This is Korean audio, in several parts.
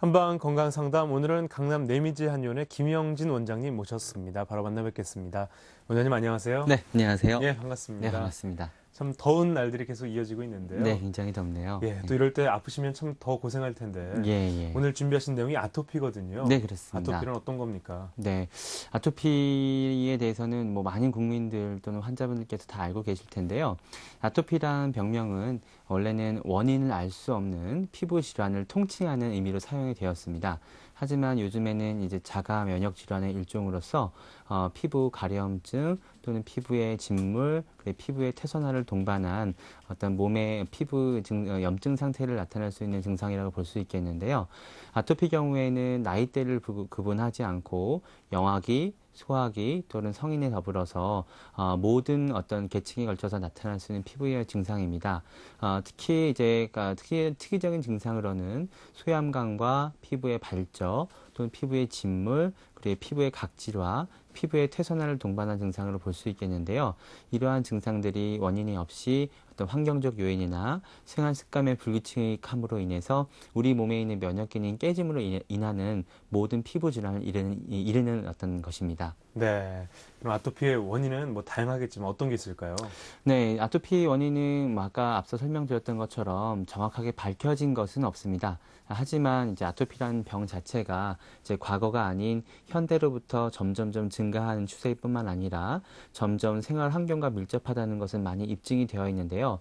한방 건강상담 오늘은 강남 내미지 한의원의 김영진 원장님 모셨습니다. 바로 만나 뵙겠습니다. 원장님 안녕하세요. 네, 안녕하세요. 예, 네, 반갑습니다. 반갑습니다. 참 더운 날들이 계속 이어지고 네, 있는데요. 굉장히 덥네요. 예, 또 이럴 때 아프시면 참 더 고생할 텐데 예, 예. 오늘 준비하신 내용이 아토피거든요. 네, 그렇습니다. 아토피는 어떤 겁니까? 네, 아토피에 대해서는 뭐 많은 국민들 또는 환자분들께서 다 알고 계실 텐데요. 아토피란 병명은 원래는 원인을 알 수 없는 피부 질환을 통칭하는 의미로 사용이 되었습니다. 하지만 요즘에는 이제 자가 면역 질환의 일종으로서 피부 가려움증 또는 피부의 진물, 그리고 피부의 태선화를 동반한 어떤 몸의 피부 염증 상태를 나타낼 수 있는 증상이라고 볼 수 있겠는데요. 아토피 경우에는 나이대를 구분하지 않고 영아기, 소아기 또는 성인에 더불어서 모든 어떤 계층에 걸쳐서 나타날 수 있는 피부의 증상입니다. 특히 이제 특이적인 증상으로는 소염감과 피부의 발적 또는 피부의 진물 그리고 피부의 각질화, 피부의 퇴선화를 동반한 증상으로 볼 수 있겠는데요. 이러한 증상들이 원인이 없이 어떤 환경적 요인이나 생활 습관의 불규칙함으로 인해서 우리 몸에 있는 면역 기능이 깨짐으로 인하는 모든 피부 질환을 이르는 어떤 것입니다. 네. 그럼 아토피의 원인은 뭐 다양하겠지만 어떤 게 있을까요? 네, 아토피 원인은 뭐 아까 앞서 설명드렸던 것처럼 정확하게 밝혀진 것은 없습니다. 하지만 이제 아토피라는 병 자체가 이제 과거가 아닌 현대로부터 점점점 증가하는 추세뿐만 아니라 점점 생활 환경과 밀접하다는 것은 많이 입증이 되어 있는데요.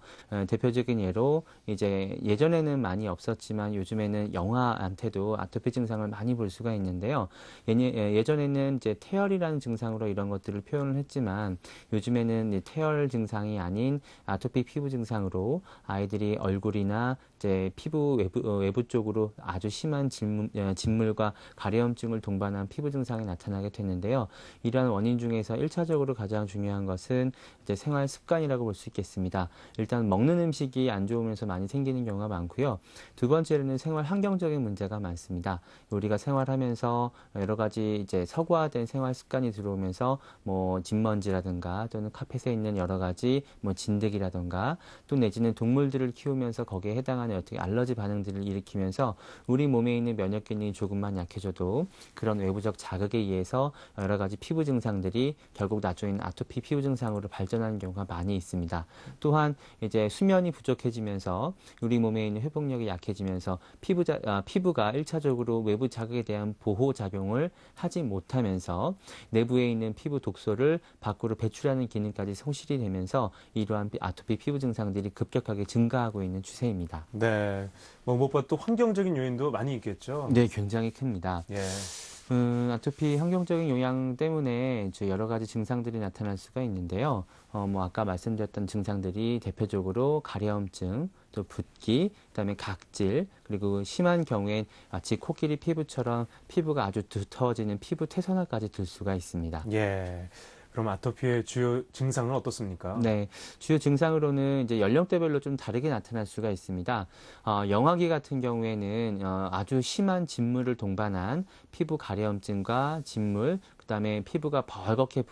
대표적인 예로 이제 예전에는 많이 없었지만 요즘에는 영아한테도 아토피 증상을 많이 볼 수가 있는데요. 예전에는 이제 태열이라는 증상으로 이런 것들을 표현을 했지만 요즘에는 태열 증상이 아닌 아토피 피부 증상으로 아이들이 얼굴이나 이제 피부 외부 쪽으로 아주 심한 진물과 가려움증을 동반한 피부 증상이 나타나게 됐는데요. 이러한 원인 중에서 1차적으로 가장 중요한 것은 이제 생활 습관이라고 볼 수 있겠습니다. 일단 먹는 음식이 안 좋으면서 많이 생기는 경우가 많고요. 두 번째로는 생활 환경적인 문제가 많습니다. 우리가 생활하면서 여러 가지 이제 서구화된 생활 습관이 들어오면서 뭐 진먼지라든가 또는 카펫에 있는 여러 가지 뭐 진드기라든가 또 내지는 동물들을 키우면서 거기에 해당하는 어떻게 알러지 반응들을 일으키면서 우리 몸에 있는 면역 기능이 조금만 약해져도 그런 외부적 자극에 의해서 여러 가지 피부 증상들이 결국 나중에는 아토피 피부 증상으로 발전하는 경우가 많이 있습니다. 또한 이제 수면이 부족해지면서 우리 몸에 있는 회복력이 약해지면서 피부가 1차적으로 외부 자극에 대한 보호 작용을 하지 못하면서 내부에 있는 피부 독소를 밖으로 배출하는 기능까지 손실이 되면서 이러한 아토피 피부 증상들이 급격하게 증가하고 있는 추세입니다. 네. 뭐 무엇보다 또 환경적인 요인도 많이 있겠죠. 네, 굉장히 큽니다. 예. 아토피 환경적인 영향 때문에 여러 가지 증상들이 나타날 수가 있는데요. 뭐 아까 말씀드렸던 증상들이 대표적으로 가려움증, 또 붓기, 그다음에 각질, 그리고 심한 경우엔 마치 코끼리 피부처럼 피부가 아주 두터워지는 피부 태선화까지 들 수가 있습니다. 예. 그럼 아토피의 주요 증상은 어떻습니까? 네, 주요 증상으로는 이제 연령대별로 좀 다르게 나타날 수가 있습니다. 영아기 같은 경우에는 아주 심한 진물을 동반한 피부 가려움증과 진물, 그다음에 피부가 벌겋게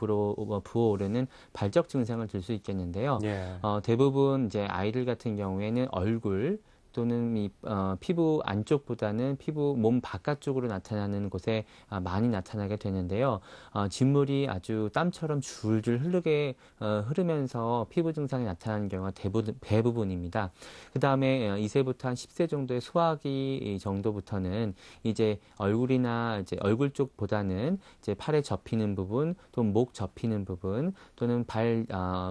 부어오르는 발적 증상을 들 수 있겠는데요. 예. 대부분 이제 아이들 같은 경우에는 얼굴 또는 피부 안쪽보다는 피부 몸 바깥쪽으로 나타나는 곳에 많이 나타나게 되는데요. 진물이 아주 땀처럼 줄줄 흐르면서 피부 증상이 나타나는 경우가 대부분입니다. 그 다음에 2세부터 한 10세 정도의 소아기 정도부터는 이제 얼굴이나 이제 얼굴 쪽보다는 이제 팔에 접히는 부분, 또 목 접히는 부분, 또는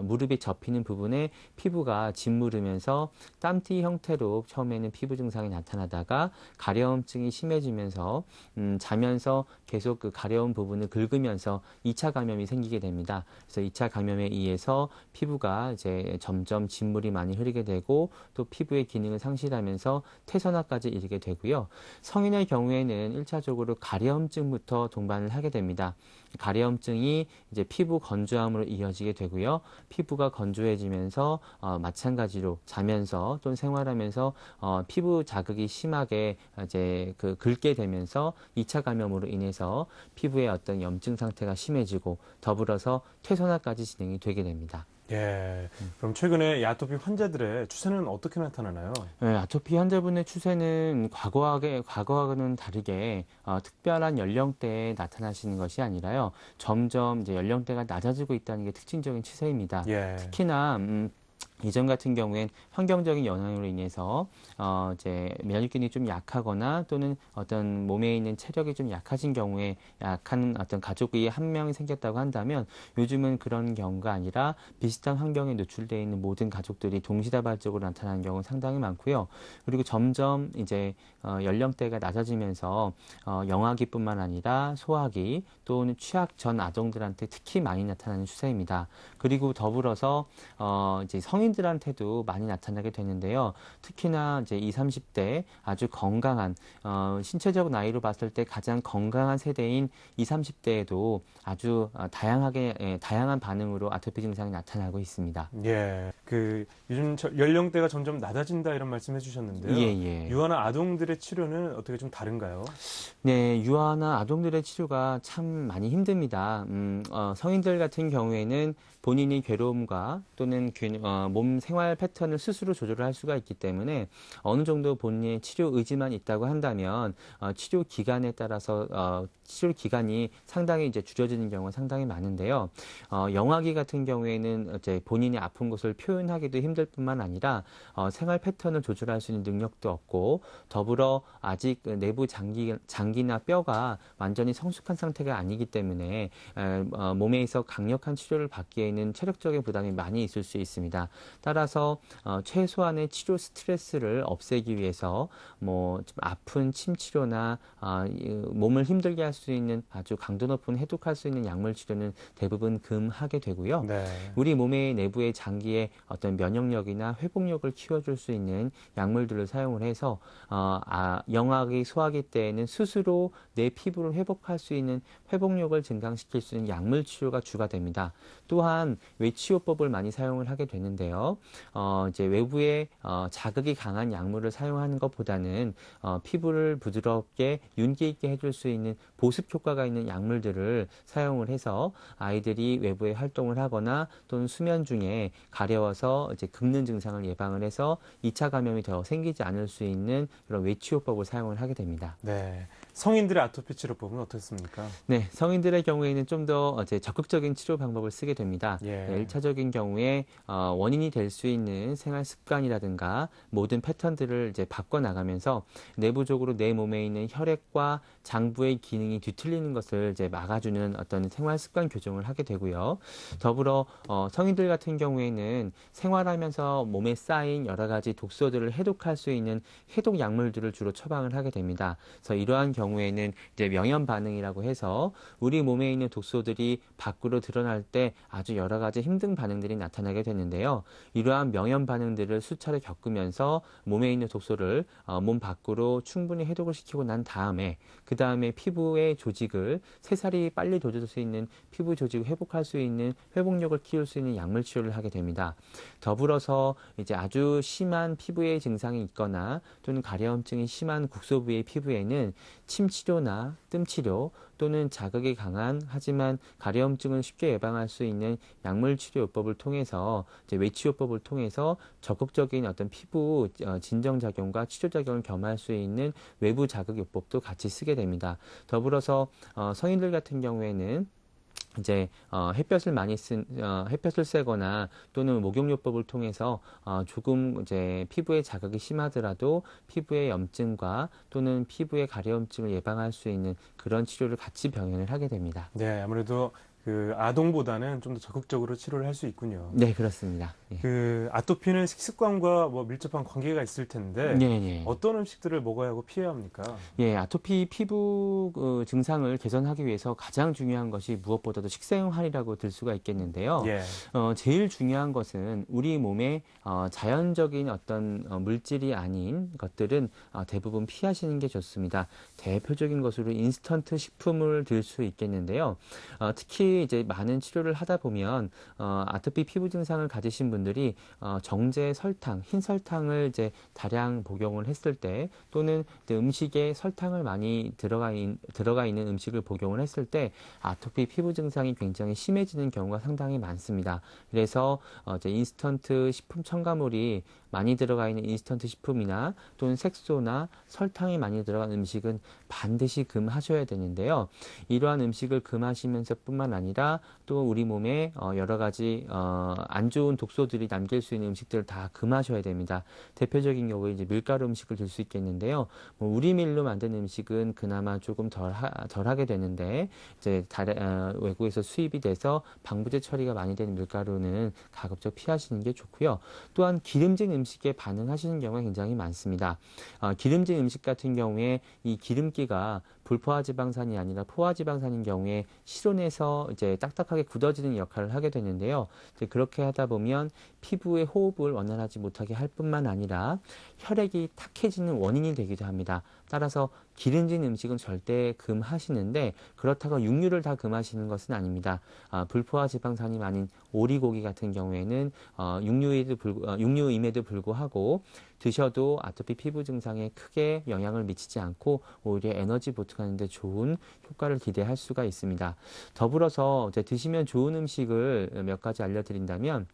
무릎이 접히는 부분에 피부가 짓무르면서 땀띠 형태로 처음에는 피부 증상이 나타나다가 가려움증이 심해지면서 자면서 계속 그 가려운 부분을 긁으면서 2차 감염이 생기게 됩니다. 그래서 2차 감염에 의해서 피부가 이제 점점 진물이 많이 흐르게 되고 또 피부의 기능을 상실하면서 퇴선화까지 이르게 되고요. 성인의 경우에는 1차적으로 가려움증부터 동반을 하게 됩니다. 가려움증이 이제 피부 건조함으로 이어지게 되고요. 피부가 건조해지면서 마찬가지로 자면서 또는 생활하면서 피부 자극이 심하게 이제 긁게 되면서 2차 감염으로 인해서 피부의 어떤 염증 상태가 심해지고 더불어서 퇴선화까지 진행이 되게 됩니다. 예. 그럼 최근에 이 아토피 환자들의 추세는 어떻게 나타나나요? 네, 아토피 환자분의 추세는 과거와는 다르게 특별한 연령대에 나타나시는 것이 아니라요. 점점 이제 연령대가 낮아지고 있다는 게 특징적인 추세입니다. 예. 특히나 예전 같은 경우엔 환경적인 영향으로 인해서 이제 면역력이 좀 약하거나 또는 어떤 몸에 있는 체력이 좀 약해진 경우에 약한 어떤 가족이 한 명이 생겼다고 한다면 요즘은 그런 경우가 아니라 비슷한 환경에 노출되어 있는 모든 가족들이 동시다발적으로 나타나는 경우가 상당히 많고요. 그리고 점점 이제 연령대가 낮아지면서 영아기뿐만 아니라 소아기 또는 취학 전 아동들한테 특히 많이 나타나는 추세입니다. 그리고 더불어서 이제 성인들한테도 많이 나타나게 되는데요. 특히나 이제 20, 30대 아주 건강한 신체적 나이로 봤을 때 가장 건강한 세대인 20, 30대에도 아주 다양한 반응으로 아토피 증상이 나타나고 있습니다. 예. 요즘 연령대가 점점 낮아진다 이런 말씀해 주셨는데요. 예. 유아나 아동들의 치료는 어떻게 좀 다른가요? 네, 유아나 아동들의 치료가 참 많이 힘듭니다. 성인들 같은 경우에는 본인이 괴로움과 또는 몸 생활 패턴을 스스로 조절을 할 수가 있기 때문에 어느 정도 본인의 치료 의지만 있다고 한다면 치료 기간에 따라서 치료 기간이 상당히 이제 줄여지는 경우가 상당히 많은데요. 영아기 같은 경우에는 이제 본인이 아픈 것을 표현하기도 힘들 뿐만 아니라 생활 패턴을 조절할 수 있는 능력도 없고 더불어 아직 내부 장기나 뼈가 완전히 성숙한 상태가 아니기 때문에 몸에 있어 강력한 치료를 받기에는 체력적인 부담이 많이 있을 수 있습니다. 따라서 최소한의 치료 스트레스를 없애기 위해서 좀 아픈 침 치료나 몸을 힘들게 할 수 있는 아주 강도 높은 해독할 수 있는 약물 치료는 대부분 금하게 되고요. 네. 우리 몸의 내부의 장기의 어떤 면역력이나 회복력을 키워줄 수 있는 약물들을 사용을 해서 영아기, 소아기 때에는 스스로 내 피부를 회복할 수 있는 회복력을 증강시킬 수 있는 약물 치료가 주가 됩니다. 또한 외치료법을 많이 사용을 하게 되는데요. 이제 외부에 자극이 강한 약물을 사용하는 것보다는 피부를 부드럽게 윤기 있게 해줄 수 있는 보습 효과가 있는 약물들을 사용을 해서 아이들이 외부에 활동을 하거나 또는 수면 중에 가려워서 이제 긁는 증상을 예방을 해서 2차 감염이 더 생기지 않을 수 있는 그런 외치료법을 사용을 하게 됩니다. 네. 성인들의 아토피 치료법은 어떻습니까? 네, 성인들의 경우에는 좀 더 적극적인 치료 방법을 쓰게 됩니다. 예. 네, 1차적인 경우에 원인이 될 수 있는 생활 습관이라든가 모든 패턴들을 이제 바꿔 나가면서 내부적으로 내 몸에 있는 혈액과 장부의 기능이 뒤틀리는 것을 이제 막아주는 어떤 생활 습관 교정을 하게 되고요. 더불어 성인들 같은 경우에는 생활하면서 몸에 쌓인 여러 가지 독소들을 해독할 수 있는 해독 약물들을 주로 처방을 하게 됩니다. 그래서 이러한 경우에는 이제 명현 반응이라고 해서 우리 몸에 있는 독소들이 밖으로 드러날 때 아주 여러 가지 힘든 반응들이 나타나게 되는데요. 이러한 명현 반응들을 수차례 겪으면서 몸에 있는 독소를 몸 밖으로 충분히 해독을 시키고 난 다음에 그 다음에 피부의 조직을 새살이 빨리 돋을 수 있는 피부 조직을 회복할 수 있는 회복력을 키울 수 있는 약물 치료를 하게 됩니다. 더불어서 이제 아주 심한 피부의 증상이 있거나 또는 가려움증이 심한 국소 부위의 피부에는 침 치료나 뜸 치료 또는 자극이 강한 하지만 가려움증을 쉽게 예방할 수 있는 약물 치료요법을 통해서 이제 외치료법을 통해서 적극적인 어떤 피부 진정 작용과 치료 작용을 겸할 수 있는 외부 자극 요법도 같이 쓰게 됩니다. 더불어서 성인들 같은 경우에는 이제 햇볕을 쐬거나 또는 목욕요법을 통해서 조금 이제 피부에 자극이 심하더라도 피부의 염증과 또는 피부의 가려움증을 예방할 수 있는 그런 치료를 같이 병행을 하게 됩니다. 네, 아무래도 아동보다는 좀 더 적극적으로 치료를 할 수 있군요. 네, 그렇습니다. 예. 아토피는 식습관과 밀접한 관계가 있을 텐데 네. 어떤 음식들을 먹어야 하고 피해야 합니까? 예, 아토피 피부 증상을 개선하기 위해서 가장 중요한 것이 무엇보다도 식생활이라고 들 수가 있겠는데요. 예. 제일 중요한 것은 우리 몸에 자연적인 어떤 물질이 아닌 것들은 대부분 피하시는 게 좋습니다. 대표적인 것으로 인스턴트 식품을 들 수 있겠는데요. 특히 분들이 이제 많은 치료를 하다 보면 아토피 피부 증상을 가지신 분들이 정제 설탕, 흰 설탕을 이제 다량 복용을 했을 때 또는 이제 음식에 설탕을 많이 들어가 있는 음식을 복용을 했을 때 아토피 피부 증상이 굉장히 심해지는 경우가 상당히 많습니다. 그래서 이제 인스턴트 식품 첨가물이 많이 들어가 있는 인스턴트 식품이나 또는 색소나 설탕이 많이 들어간 음식은 반드시 금하셔야 되는데요. 이러한 음식을 금하시면서 뿐만 아니라 또 우리 몸에 여러 가지 안 좋은 독소들이 남길 수 있는 음식들을 다 금하셔야 됩니다. 대표적인 경우에 이제 밀가루 음식을 들 수 있겠는데요. 뭐 우리밀로 만든 음식은 그나마 조금 덜하게 되는데 이제 외국에서 수입이 돼서 방부제 처리가 많이 되는 밀가루는 가급적 피하시는 게 좋고요. 또한 기름진 음식에 반응하시는 경우가 굉장히 많습니다. 기름진 음식 같은 경우에 이 기름기가 불포화지방산이 아니라 포화지방산인 경우에 실온에서 이제 딱딱하게 굳어지는 역할을 하게 되는데요. 이제 그렇게 하다 보면 피부의 호흡을 원활하지 못하게 할 뿐만 아니라 혈액이 탁해지는 원인이 되기도 합니다. 따라서 기름진 음식은 절대 금하시는데 그렇다고 육류를 다 금하시는 것은 아닙니다. 불포화 지방산이 많은 오리고기 같은 경우에는 육류임에도 불구하고 드셔도 아토피 피부 증상에 크게 영향을 미치지 않고 오히려 에너지 보충하는 데 좋은 효과를 기대할 수가 있습니다. 더불어서 이제 드시면 좋은 음식을 몇 가지 알려드린다면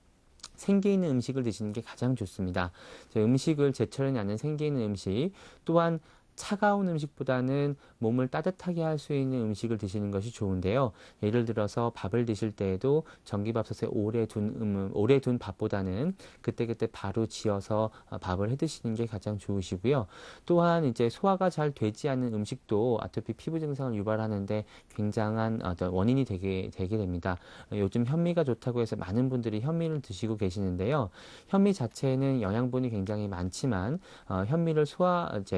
생기 있는 음식을 드시는 게 가장 좋습니다. 음식을 제철이 나는 생기 있는 음식 또한 차가운 음식보다는 몸을 따뜻하게 할 수 있는 음식을 드시는 것이 좋은데요. 예를 들어서 밥을 드실 때에도 전기밥솥에 오래 둔 밥보다는 그때그때 바로 지어서 밥을 해 드시는 게 가장 좋으시고요. 또한 이제 소화가 잘 되지 않는 음식도 아토피 피부 증상을 유발하는데 굉장한 원인이 되게 됩니다. 요즘 현미가 좋다고 해서 많은 분들이 현미를 드시고 계시는데요. 현미 자체에는 영양분이 굉장히 많지만 현미를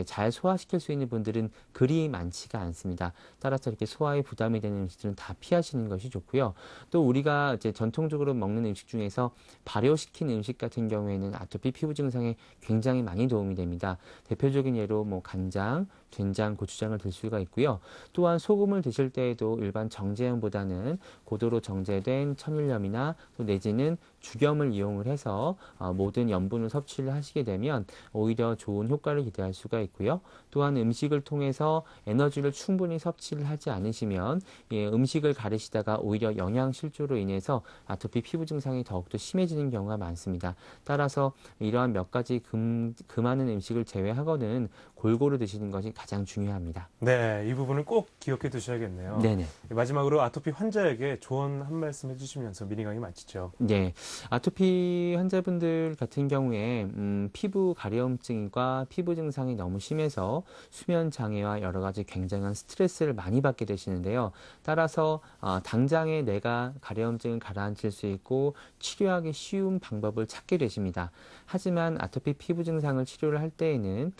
잘 소화시킬 수 있는 분들은 그리 많지가 않습니다. 따라서 이렇게 소화에 부담이 되는 음식들은 다 피하시는 것이 좋고요. 또 우리가 이제 전통적으로 먹는 음식 중에서 발효시킨 음식 같은 경우에는 아토피 피부 증상에 굉장히 많이 도움이 됩니다. 대표적인 예로 뭐 간장, 된장, 고추장을 들 수가 있고요. 또한 소금을 드실 때에도 일반 정제염보다는 고도로 정제된 천일염이나 또 내지는 죽염을 이용을 해서 모든 염분을 섭취를 하시게 되면 오히려 좋은 효과를 기대할 수가 있고요. 또한 음식을 통해서 에너지를 충분히 섭취를 하지 않으시면 음식을 가르시다가 오히려 영양 실조로 인해서 아토피 피부 증상이 더욱더 심해지는 경우가 많습니다. 따라서 이러한 몇 가지 금하는 음식을 제외하고는 골고루 드시는 것이 가장 중요합니다. 네, 이 부분을 꼭 기억해 두셔야겠네요. 네네. 마지막으로 아토피 환자에게 조언 한 말씀 해주시면서 미니 강의 마치죠. 네, 아토피 환자분들 같은 경우에 피부 가려움증과 피부 증상이 너무 심해서 수면 장애와 여러 가지 굉장한 스트레스를 많이 받게 되시는데요. 따라서 당장에 내가 가려움증을 가라앉힐 수 있고 치료하기 쉬운 방법을 찾게 되십니다. 하지만 아토피 피부 증상을 치료를 할 때에는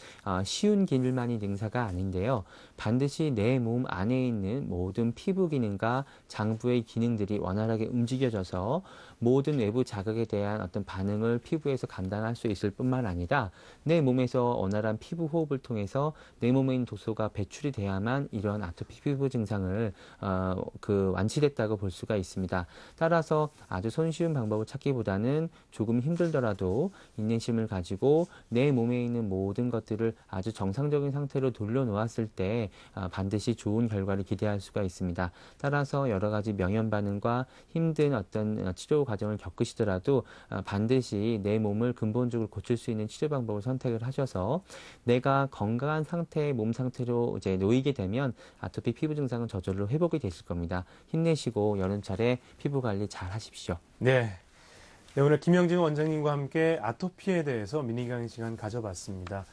쉬운 길만이 능사가 아닌데요. 반드시 내 몸 안에 있는 모든 피부 기능과 장부의 기능들이 원활하게 움직여져서 모든 외부 자극에 대한 어떤 반응을 피부에서 감당할 수 있을 뿐만 아니라 내 몸에서 원활한 피부 호흡을 통해서 내 몸에 있는 독소가 배출이 돼야만 이러한 아토피 피부 증상을 완치됐다고 볼 수가 있습니다. 따라서 아주 손쉬운 방법을 찾기보다는 조금 힘들더라도 인내심을 가지고 내 몸에 있는 모든 것들을 아주 정상적인 상태로 돌려놓았을 때 반드시 좋은 결과를 기대할 수가 있습니다. 따라서 여러 가지 명현 반응과 힘든 어떤 치료 과정을 겪으시더라도 반드시 내 몸을 근본적으로 고칠 수 있는 치료 방법을 선택을 하셔서 내가 건강한 상태의 몸 상태로 이제 놓이게 되면 아토피 피부 증상은 저절로 회복이 되실 겁니다. 힘내시고 여름철에 피부 관리 잘 하십시오. 네. 네, 오늘 김영진 원장님과 함께 아토피에 대해서 미니 강의 시간 가져봤습니다.